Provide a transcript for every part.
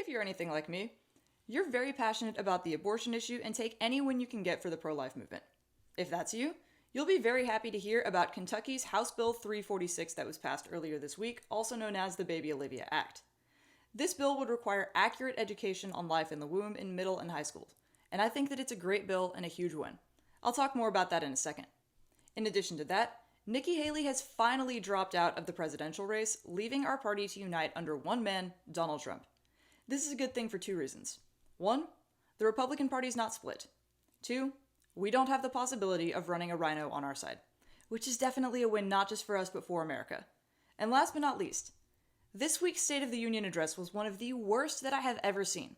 if you're anything like me, you're very passionate about the abortion issue and take any win you can get for the pro-life movement. If that's you, you'll be very happy to hear about Kentucky's House Bill 346 that was passed earlier this week, also known as the Baby Olivia Act. This bill would require accurate education on life in the womb in middle and high schools, and I think that it's a great bill and a huge win. I'll talk more about that in a second. In addition to that, Nikki Haley has finally dropped out of the presidential race, leaving our party to unite under one man, Donald Trump. This is a good thing for two reasons. One, the Republican Party is not split. Two, we don't have the possibility of running a rhino on our side, which is definitely a win not just for us but for America. And last but not least, this week's State of the Union address was one of the worst that I have ever seen.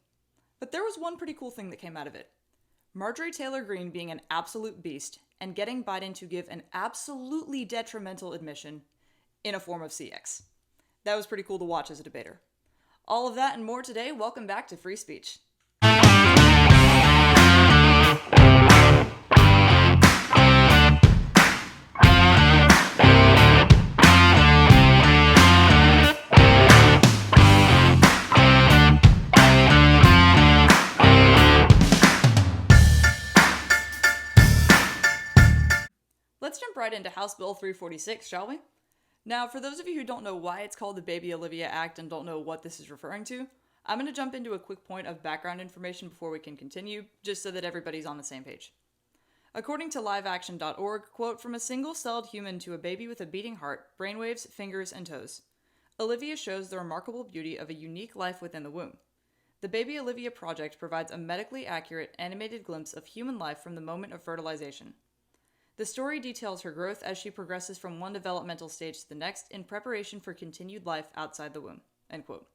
But there was one pretty cool thing that came out of it. Marjorie Taylor Greene being an absolute beast and getting Biden to give an absolutely detrimental admission in a form of CX. That was pretty cool to watch as a debater. All of that and more today. Welcome back to Free Speech. Let's jump right into House Bill 346, shall we? Now, for those of you who don't know why it's called the Baby Olivia Act and don't know what this is referring to, I'm going to jump into a quick point of background information before we can continue, just so that everybody's on the same page. According to liveaction.org, quote, "From a single-celled human to a baby with a beating heart, brainwaves, fingers, and toes, Olivia shows the remarkable beauty of a unique life within the womb. The Baby Olivia project provides a medically accurate, animated glimpse of human life from the moment of fertilization. The story details her growth as she progresses from one developmental stage to the next in preparation for continued life outside the womb." End quote.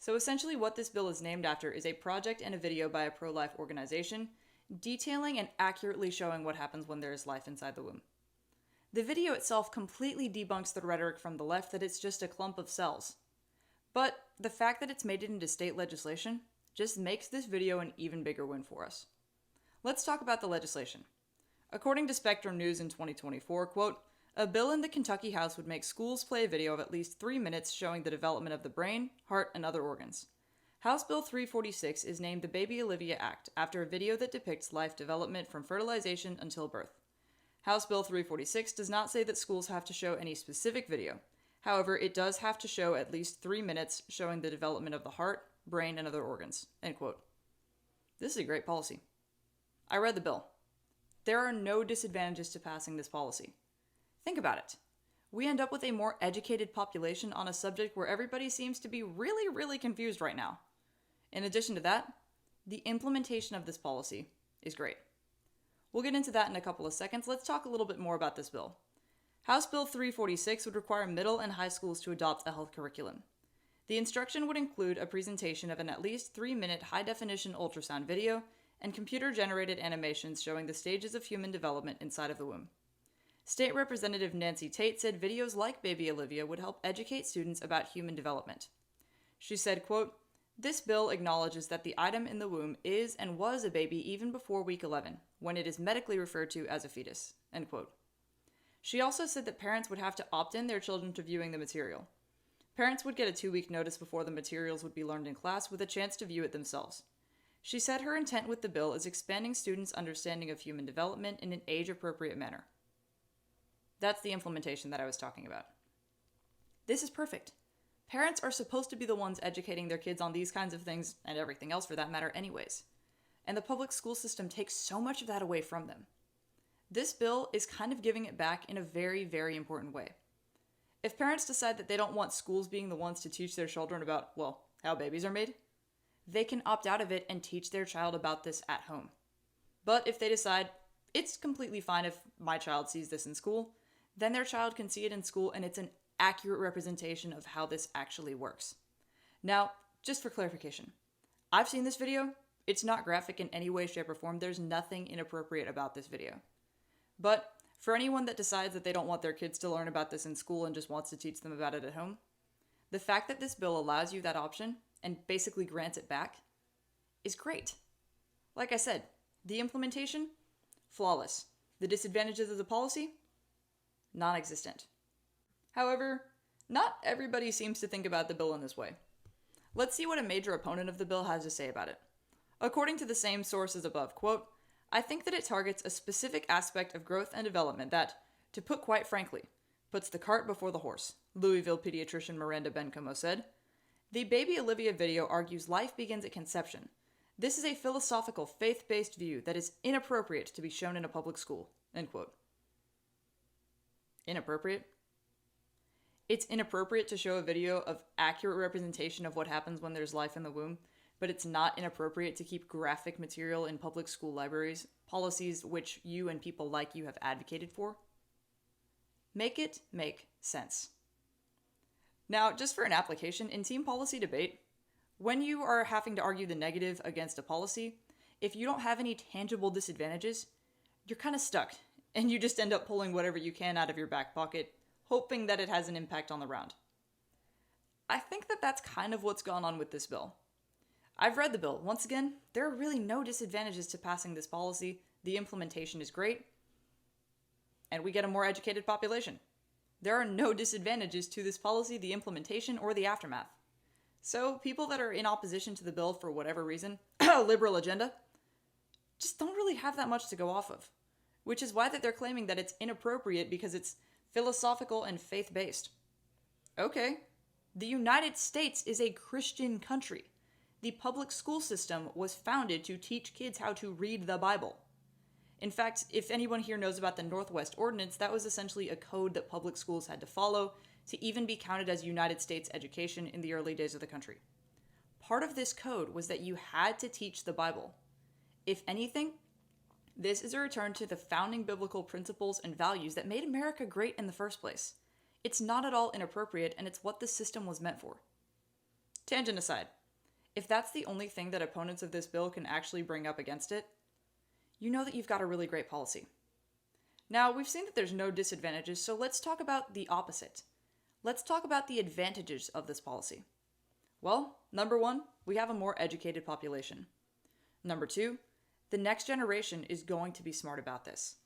So essentially what this bill is named after is a project and a video by a pro-life organization detailing and accurately showing what happens when there is life inside the womb. The video itself completely debunks the rhetoric from the left that it's just a clump of cells. But the fact that it's made it into state legislation just makes this video an even bigger win for us. Let's talk about the legislation. According to Spectrum News in 2024, quote, "A bill in the Kentucky House would make schools play a video of at least 3 minutes showing the development of the brain, heart, and other organs. House Bill 346 is named the Baby Olivia Act after a video that depicts life development from fertilization until birth. House Bill 346 does not say that schools have to show any specific video. However, it does have to show at least 3 minutes showing the development of the heart, brain, and other organs." End quote. This is a great policy. I read the bill. There are no disadvantages to passing this policy. Think about it. We end up with a more educated population on a subject where everybody seems to be really, really confused right now. In addition to that, the implementation of this policy is great. We'll get into that in a couple of seconds. Let's talk a little bit more about this bill. House Bill 346 would require middle and high schools to adopt a health curriculum. The instruction would include a presentation of an at least 3-minute high-definition ultrasound video and computer-generated animations showing the stages of human development inside of the womb. State Representative Nancy Tate said videos like Baby Olivia would help educate students about human development. She said, quote, "This bill acknowledges that the item in the womb is and was a baby even before week 11, when it is medically referred to as a fetus." End quote. She also said that parents would have to opt in their children to viewing the material. Parents would get a 2-week notice before the materials would be learned in class with a chance to view it themselves. She said her intent with the bill is expanding students' understanding of human development in an age-appropriate manner. That's the implementation that I was talking about. This is perfect. Parents are supposed to be the ones educating their kids on these kinds of things, and everything else for that matter anyways. And the public school system takes so much of that away from them. This bill is kind of giving it back in a very, very important way. If parents decide that they don't want schools being the ones to teach their children about, well, how babies are made, they can opt out of it and teach their child about this at home. But if they decide, it's completely fine if my child sees this in school, then their child can see it in school and it's an accurate representation of how this actually works. Now, just for clarification, I've seen this video. It's not graphic in any way, shape, or form. There's nothing inappropriate about this video. But for anyone that decides that they don't want their kids to learn about this in school and just wants to teach them about it at home, the fact that this bill allows you that option and basically grants it back is great. Like I said, the implementation, flawless. The disadvantages of the policy, non-existent. However, not everybody seems to think about the bill in this way. Let's see what a major opponent of the bill has to say about it. According to the same source as above, quote, I think that it targets a specific aspect of growth and development that, to put quite frankly, puts the cart before the horse, Louisville pediatrician Miranda Bencomo said. The Baby Olivia video argues life begins at conception. This is a philosophical, faith-based view that is inappropriate to be shown in a public school, end quote. Inappropriate? It's inappropriate to show a video of accurate representation of what happens when there's life in the womb, but it's not inappropriate to keep graphic material in public school libraries, policies which you and people like you have advocated for? Make it make sense. Now, just for an application, in team policy debate, when you are having to argue the negative against a policy, if you don't have any tangible disadvantages, you're kind of stuck, and you just end up pulling whatever you can out of your back pocket, hoping that it has an impact on the round. I think that that's kind of what's gone on with this bill. I've read the bill. Once again, there are really no disadvantages to passing this policy. The implementation is great, and we get a more educated population. There are no disadvantages to this policy, the implementation, or the aftermath. So people that are in opposition to the bill for whatever reason, liberal agenda, just don't really have that much to go off of. Which is why that they're claiming that it's inappropriate because it's philosophical and faith-based. Okay, the United States is a Christian country. The public school system was founded to teach kids how to read the Bible. In fact, if anyone here knows about the Northwest Ordinance, that was essentially a code that public schools had to follow to even be counted as United States education in the early days of the country. Part of this code was that you had to teach the Bible. If anything, this is a return to the founding biblical principles and values that made America great in the first place. It's not at all inappropriate, and it's what the system was meant for. Tangent aside, if that's the only thing that opponents of this bill can actually bring up against it, you know that you've got a really great policy. Now, we've seen that there's no disadvantages, so let's talk about the opposite. Let's talk about the advantages of this policy. Well, number one, we have a more educated population. Number two, the next generation is going to be smart about this.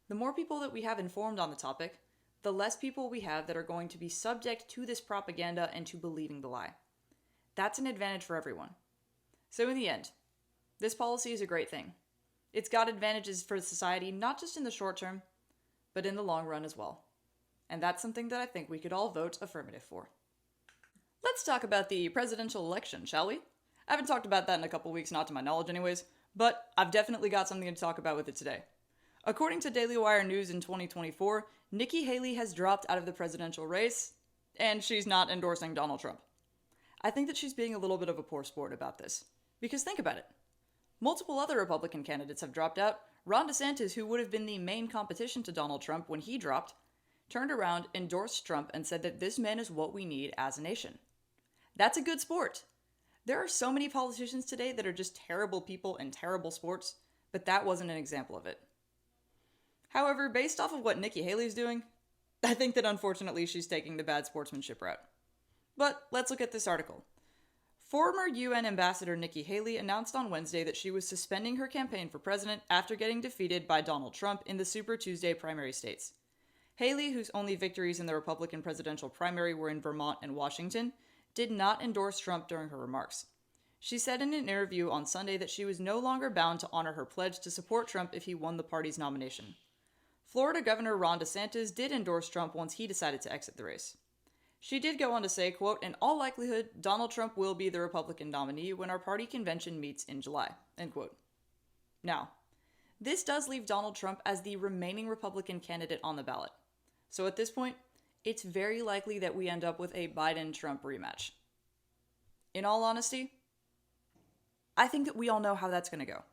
The more people that we have informed on the topic, the less people we have that are going to be subject to this propaganda and to believing the lie. That's an advantage for everyone. So in the end, this policy is a great thing. It's got advantages for society, not just in the short term, but in the long run as well. And that's something that I think we could all vote affirmative for. Let's talk about the presidential election, shall we? I haven't talked about that in a couple weeks, not to my knowledge anyways, but I've definitely got something to talk about with it today. According to Daily Wire News in 2024, Nikki Haley has dropped out of the presidential race, and she's not endorsing Donald Trump. I think that she's being a little bit of a poor sport about this. Because think about it. Multiple other Republican candidates have dropped out. Ron DeSantis, who would have been the main competition to Donald Trump when he dropped, turned around, endorsed Trump, and said that this man is what we need as a nation. That's a good sport. There are so many politicians today that are just terrible people and terrible sports, but that wasn't an example of it. However, based off of what Nikki Haley's doing, I think that unfortunately she's taking the bad sportsmanship route. But let's look at this article. Former UN Ambassador Nikki Haley announced on Wednesday that she was suspending her campaign for president after getting defeated by Donald Trump in the Super Tuesday primary states. Haley, whose only victories in the Republican presidential primary were in Vermont and Washington, did not endorse Trump during her remarks. She said in an interview on Sunday that she was no longer bound to honor her pledge to support Trump if he won the party's nomination. Florida Governor Ron DeSantis did endorse Trump once he decided to exit the race. She did go on to say, quote, in all likelihood, Donald Trump will be the Republican nominee when our party convention meets in July, end quote. Now, this does leave Donald Trump as the remaining Republican candidate on the ballot. So at this point, it's very likely that we end up with a Biden-Trump rematch. In all honesty, I think that we all know how that's going to go.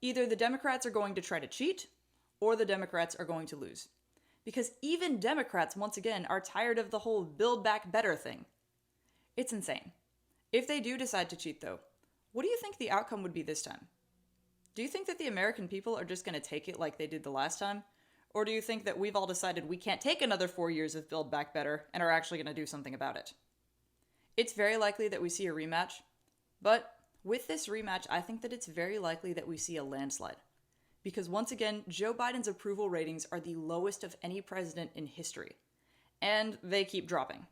Either the Democrats are going to try to cheat, or the Democrats are going to lose. Because even Democrats, once again, are tired of the whole Build Back Better thing. It's insane. If they do decide to cheat, though, what do you think the outcome would be this time? Do you think that the American people are just going to take it like they did the last time? Or do you think that we've all decided we can't take another 4 years of Build Back Better and are actually going to do something about it? It's very likely that we see a rematch, but with this rematch, I think that it's very likely that we see a landslide. Because once again, Joe Biden's approval ratings are the lowest of any president in history. And they keep dropping.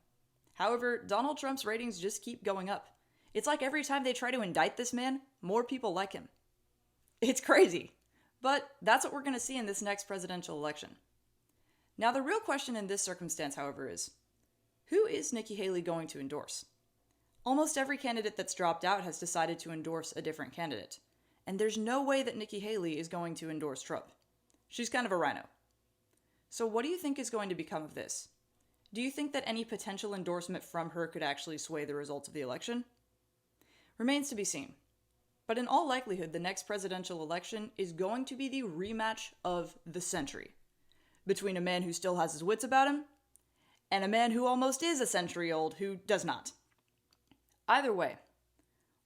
However, Donald Trump's ratings just keep going up. It's like every time they try to indict this man, more people like him. It's crazy. But that's what we're going to see in this next presidential election. Now, the real question in this circumstance, however, is who is Nikki Haley going to endorse? Almost every candidate that's dropped out has decided to endorse a different candidate. And there's no way that Nikki Haley is going to endorse Trump. She's kind of a rhino. So what do you think is going to become of this? Do you think that any potential endorsement from her could actually sway the results of the election? Remains to be seen. But in all likelihood, the next presidential election is going to be the rematch of the century between a man who still has his wits about him and a man who almost is a century old who does not. Either way,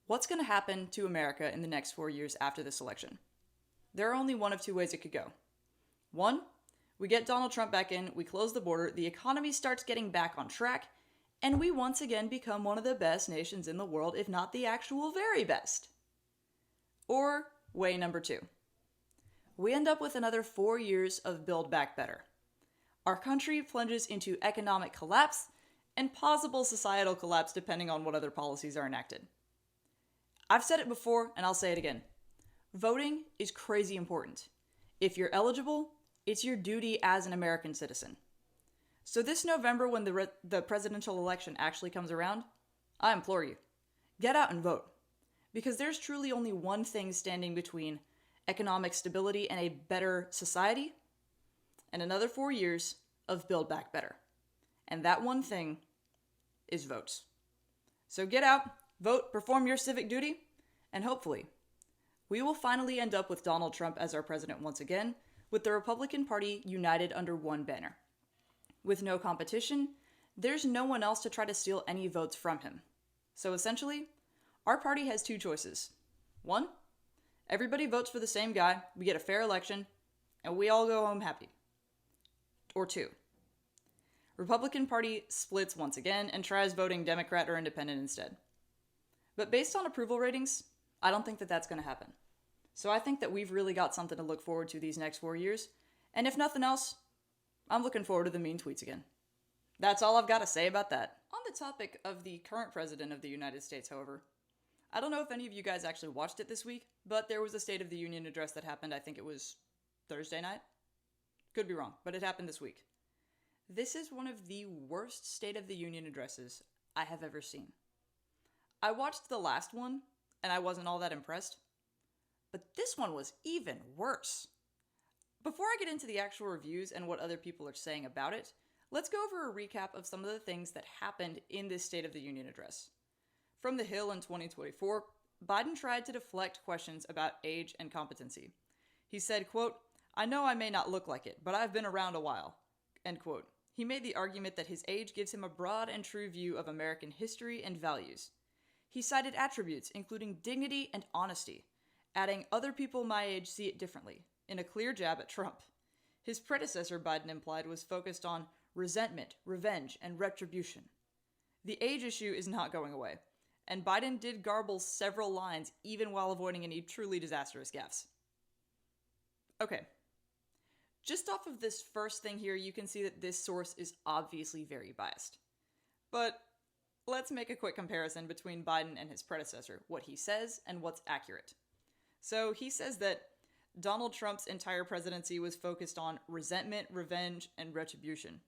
what's going to happen to America in the next 4 years after this election? There are only one of two ways it could go. One, we get Donald Trump back in, we close the border, the economy starts getting back on track, and we once again become one of the best nations in the world, if not the actual very best. Or way number two, we end up with another 4 years of Build Back Better. Our country plunges into economic collapse and possible societal collapse depending on what other policies are enacted. I've said it before, and I'll say it again. Voting is crazy important. If you're eligible, it's your duty as an American citizen. So this November, when the presidential election actually comes around, I implore you, get out and vote. Because there's truly only one thing standing between economic stability and a better society and another 4 years of Build Back Better. And that one thing is votes. So get out, vote, perform your civic duty, and hopefully we will finally end up with Donald Trump as our president once again, with the Republican Party united under one banner. With no competition, there's no one else to try to steal any votes from him. So essentially, our party has two choices. One, everybody votes for the same guy, we get a fair election, and we all go home happy. Or two, Republican Party splits once again and tries voting Democrat or Independent instead. But based on approval ratings, I don't think that that's going to happen. So I think that we've really got something to look forward to these next 4 years. And if nothing else, I'm looking forward to the mean tweets again. That's all I've got to say about that. On the topic of the current president of the United States, however, I don't know if any of you guys actually watched it this week, but there was a State of the Union address that happened, I think it was Thursday night? Could be wrong, but it happened this week. This is one of the worst State of the Union addresses I have ever seen. I watched the last one, and I wasn't all that impressed. But this one was even worse. Before I get into the actual reviews and what other people are saying about it, let's go over a recap of some of the things that happened in this State of the Union address. From the Hill in 2024, Biden tried to deflect questions about age and competency. He said, quote, "I know I may not look like it, but I've been around a while," end quote. He made the argument that his age gives him a broad and true view of American history and values. He cited attributes including dignity and honesty, adding other people my age see it differently, in a clear jab at Trump. His predecessor, Biden implied, was focused on resentment, revenge, and retribution. The age issue is not going away, and Biden did garble several lines even while avoiding any truly disastrous gaffes. Okay. Just off of this first thing here, you can see that this source is obviously very biased. But let's make a quick comparison between Biden and his predecessor, what he says and what's accurate. So he says that Donald Trump's entire presidency was focused on resentment, revenge, and retribution.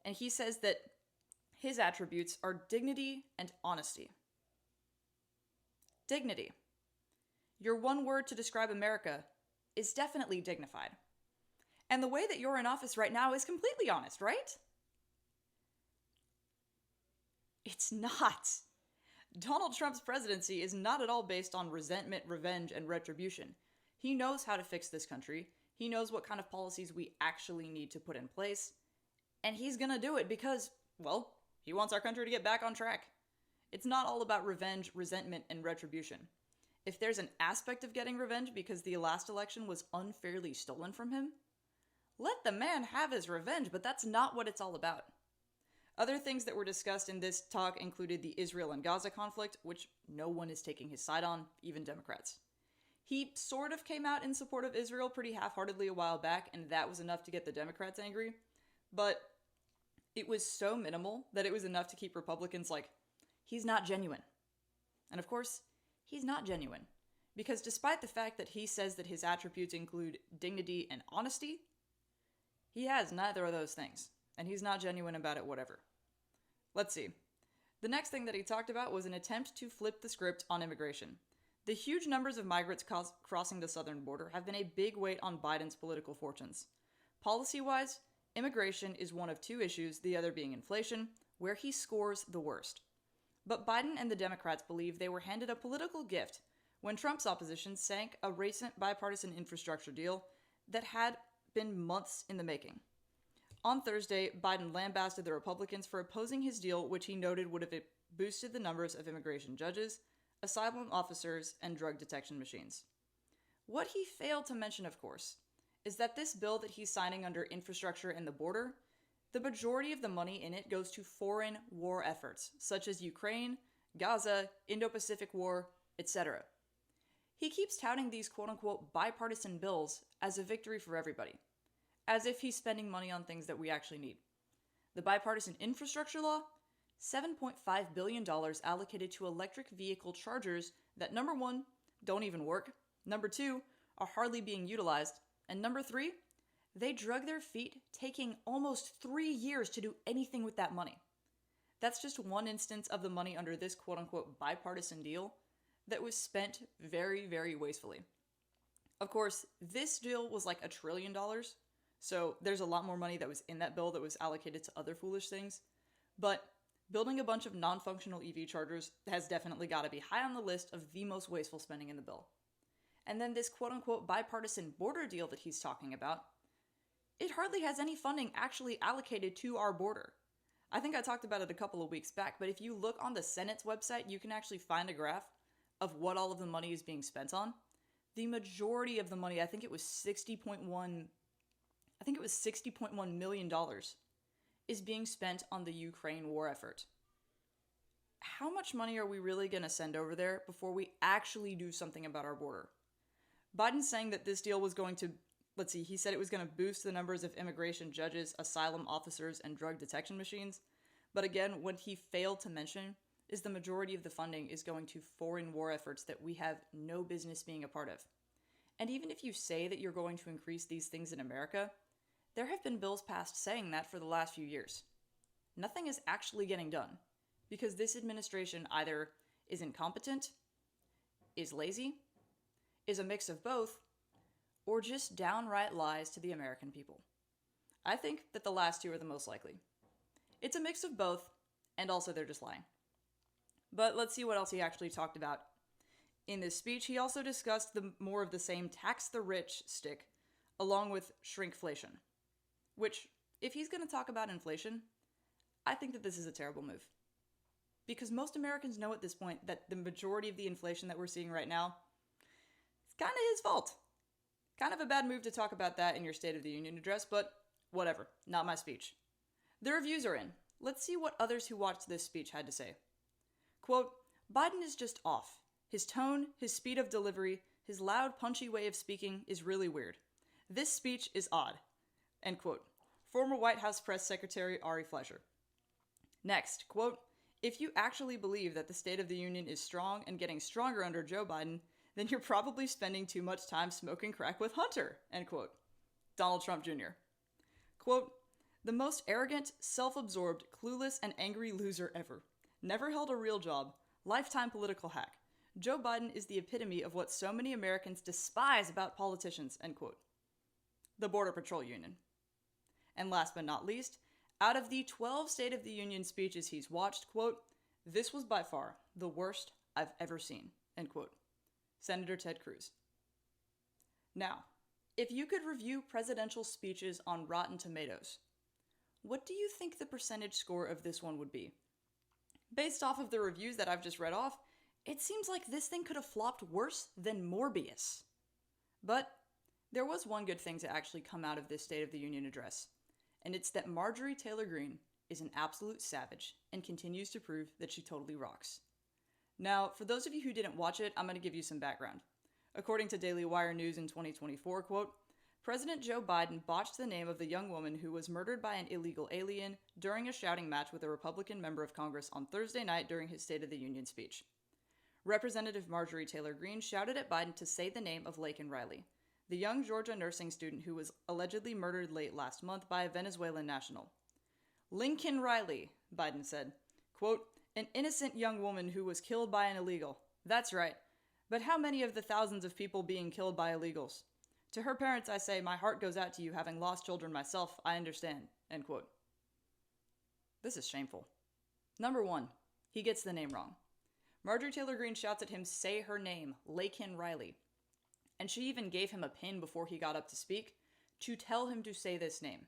And he says that his attributes are dignity and honesty. Dignity. Your one word to describe America is definitely dignified. And the way that you're in office right now is completely honest, right? It's not. Donald Trump's presidency is not at all based on resentment, revenge, and retribution. He knows how to fix this country. He knows what kind of policies we actually need to put in place. And he's gonna do it because, well, he wants our country to get back on track. It's not all about revenge, resentment, and retribution. If there's an aspect of getting revenge because the last election was unfairly stolen from him, let the man have his revenge, but that's not what it's all about. Other things that were discussed in this talk included the Israel and Gaza conflict, which no one is taking his side on, even Democrats. He sort of came out in support of Israel pretty half-heartedly a while back, and that was enough to get the Democrats angry. But it was so minimal that it was enough to keep Republicans like, he's not genuine. And of course, he's not genuine. Because despite the fact that he says that his attributes include dignity and honesty, he has neither of those things. And he's not genuine about it, whatever. Let's see. The next thing that he talked about was an attempt to flip the script on immigration. The huge numbers of migrants crossing the southern border have been a big weight on Biden's political fortunes. Policy-wise, immigration is one of two issues, the other being inflation, where he scores the worst. But Biden and the Democrats believe they were handed a political gift when Trump's opposition sank a recent bipartisan infrastructure deal that had been months in the making. On Thursday, Biden lambasted the Republicans for opposing his deal, which he noted would have boosted the numbers of immigration judges, asylum officers, and drug detection machines. What he failed to mention, of course, is that this bill that he's signing under infrastructure and the border, the majority of the money in it goes to foreign war efforts, such as Ukraine, Gaza, Indo-Pacific War, etc. He keeps touting these quote-unquote bipartisan bills as a victory for everybody, as if he's spending money on things that we actually need. The bipartisan infrastructure law, $7.5 billion allocated to electric vehicle chargers that, number one, don't even work, number two, are hardly being utilized, and number three, they drug their feet, taking almost 3 years to do anything with that money. That's just one instance of the money under this quote-unquote bipartisan deal that was spent very, very wastefully. Of course, this deal was like $1 trillion, so there's a lot more money that was in that bill that was allocated to other foolish things. But building a bunch of non-functional EV chargers has definitely got to be high on the list of the most wasteful spending in the bill. And then this quote-unquote bipartisan border deal that he's talking about, it hardly has any funding actually allocated to our border. I think I talked about it a couple of weeks back, but if you look on the Senate's website, you can actually find a graph of what all of the money is being spent on. The majority of the money, I think it was $60.1 million, is being spent on the Ukraine war effort. How much money are we really going to send over there before we actually do something about our border? Biden's saying that this deal was going to, he said it was going to boost the numbers of immigration judges, asylum officers, and drug detection machines. But again, what he failed to mention is the majority of the funding is going to foreign war efforts that we have no business being a part of. And even if you say that you're going to increase these things in America, there have been bills passed saying that for the last few years. Nothing is actually getting done because this administration either is incompetent, is lazy, is a mix of both, or just downright lies to the American people. I think that the last two are the most likely. It's a mix of both, and also they're just lying. But let's see what else he actually talked about. In this speech, he also discussed the more of the same tax the rich stick, along with shrinkflation. Which, if he's going to talk about inflation, I think that this is a terrible move. Because most Americans know at this point that the majority of the inflation that we're seeing right now is kind of his fault. Kind of a bad move to talk about that in your State of the Union address, but whatever, not my speech. The reviews are in. Let's see what others who watched this speech had to say. Quote, Biden is just off. His tone, his speed of delivery, his loud, punchy way of speaking is really weird. This speech is odd. End quote. Former White House Press Secretary Ari Fleischer. Next, quote, if you actually believe that the State of the Union is strong and getting stronger under Joe Biden, then you're probably spending too much time smoking crack with Hunter, end quote. Donald Trump Jr. Quote, the most arrogant, self-absorbed, clueless, and angry loser ever. Never held a real job. Lifetime political hack. Joe Biden is the epitome of what so many Americans despise about politicians, end quote. The Border Patrol Union. And last but not least, out of the 12 State of the Union speeches he's watched, quote, this was by far the worst I've ever seen, end quote. Senator Ted Cruz. Now, if you could review presidential speeches on Rotten Tomatoes, what do you think the percentage score of this one would be? Based off of the reviews that I've just read off, it seems like this thing could have flopped worse than Morbius. But there was one good thing to actually come out of this State of the Union address, and it's that Marjorie Taylor Greene is an absolute savage and continues to prove that she totally rocks. Now, for those of you who didn't watch it, I'm going to give you some background. According to Daily Wire News in 2024, quote, President Joe Biden botched the name of the young woman who was murdered by an illegal alien during a shouting match with a Republican member of Congress on Thursday night during his State of the Union speech. Representative Marjorie Taylor Greene shouted at Biden to say the name of Laken Riley, the young Georgia nursing student who was allegedly murdered late last month by a Venezuelan national. Lincoln Riley, Biden said, quote, an innocent young woman who was killed by an illegal. That's right. But how many of the thousands of people being killed by illegals? To her parents, I say, my heart goes out to you, having lost children myself. I understand. End quote. This is shameful. Number one, he gets the name wrong. Marjorie Taylor Greene shouts at him, say her name, Laken Riley. And she even gave him a pin before he got up to speak to tell him to say this name.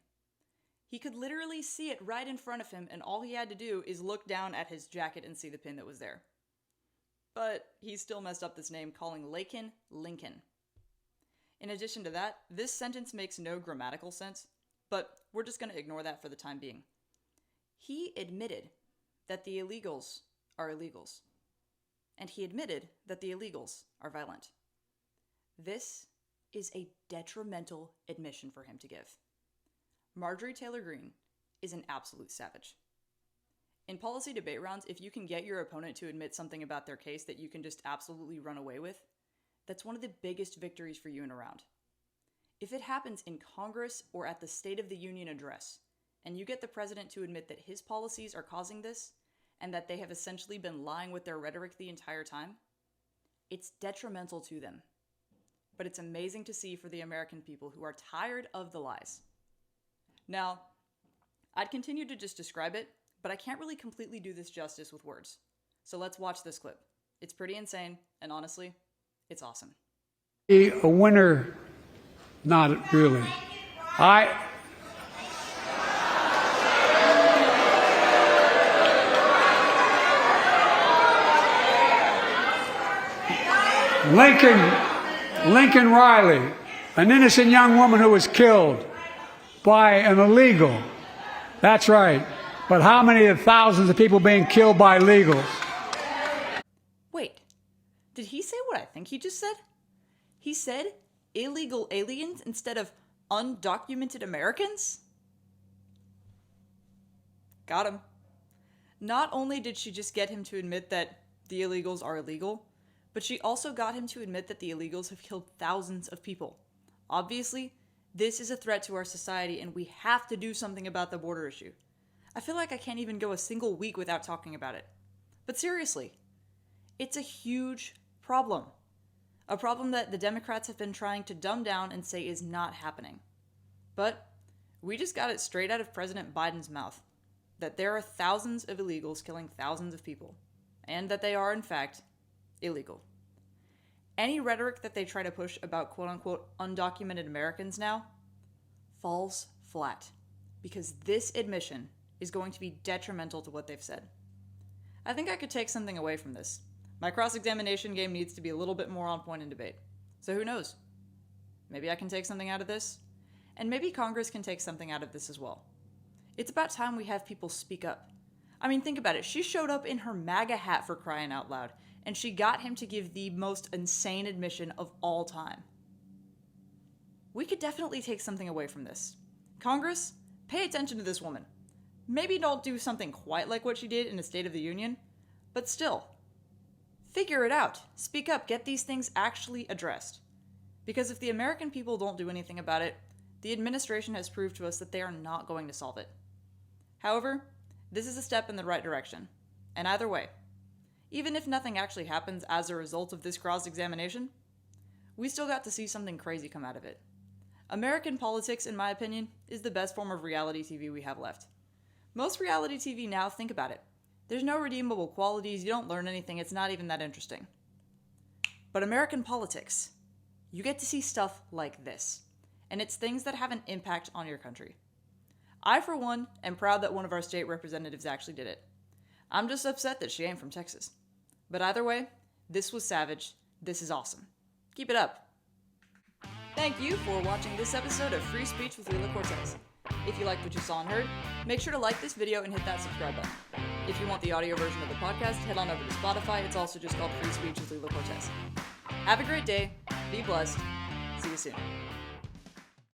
He could literally see it right in front of him, and all he had to do is look down at his jacket and see the pin that was there. But he still messed up this name, calling Laken Lincoln. In addition to that, this sentence makes no grammatical sense, but we're just going to ignore that for the time being. He admitted that the illegals are illegals. And he admitted that the illegals are violent. This is a detrimental admission for him to give. Marjorie Taylor Greene is an absolute savage. In policy debate rounds, if you can get your opponent to admit something about their case that you can just absolutely run away with, that's one of the biggest victories for you in a round. If it happens in Congress or at the State of the Union address, and you get the president to admit that his policies are causing this, and that they have essentially been lying with their rhetoric the entire time, it's detrimental to them. But it's amazing to see for the American people who are tired of the lies. Now, I'd continue to just describe it, but I can't really completely do this justice with words. So let's watch this clip. It's pretty insane, and honestly, it's awesome. A winner, not really. Lincoln Riley, an innocent young woman who was killed by an illegal. That's right. But how many of the thousands of people being killed by illegals? Wait, did he say what I think he just said? He said illegal aliens instead of undocumented Americans? Got him. Not only did she just get him to admit that the illegals are illegal, but she also got him to admit that the illegals have killed thousands of people. Obviously, this is a threat to our society, and we have to do something about the border issue. I feel like I can't even go a single week without talking about it. But seriously, it's a huge problem. A problem that the Democrats have been trying to dumb down and say is not happening. But we just got it straight out of President Biden's mouth that there are thousands of illegals killing thousands of people, and that they are, in fact, illegal. Any rhetoric that they try to push about quote-unquote undocumented Americans now falls flat, because this admission is going to be detrimental to what they've said. I think I could take something away from this. My cross-examination game needs to be a little bit more on point in debate. So who knows? Maybe I can take something out of this, and maybe Congress can take something out of this as well. It's about time we have people speak up. I mean, think about it. She showed up in her MAGA hat, for crying out loud, and she got him to give the most insane admission of all time. We could definitely take something away from this. Congress, pay attention to this woman. Maybe don't do something quite like what she did in the State of the Union, but still, figure it out. Speak up. Get these things actually addressed. Because if the American people don't do anything about it, the administration has proved to us that they are not going to solve it. However, this is a step in the right direction. And either way, even if nothing actually happens as a result of this cross-examination, we still got to see something crazy come out of it. American politics, in my opinion, is the best form of reality TV we have left. Most reality TV now, think about it. There's no redeemable qualities, you don't learn anything, it's not even that interesting. But American politics, you get to see stuff like this. And it's things that have an impact on your country. I, for one, am proud that one of our state representatives actually did it. I'm just upset that she ain't from Texas. But either way, this was savage. This is awesome. Keep it up. Thank you for watching this episode of Free Speech with Lila Cortez. If you liked what you saw and heard, make sure to like this video and hit that subscribe button. If you want the audio version of the podcast, head on over to Spotify. It's also just called Free Speech with Lila Cortez. Have a great day. Be blessed. See you soon.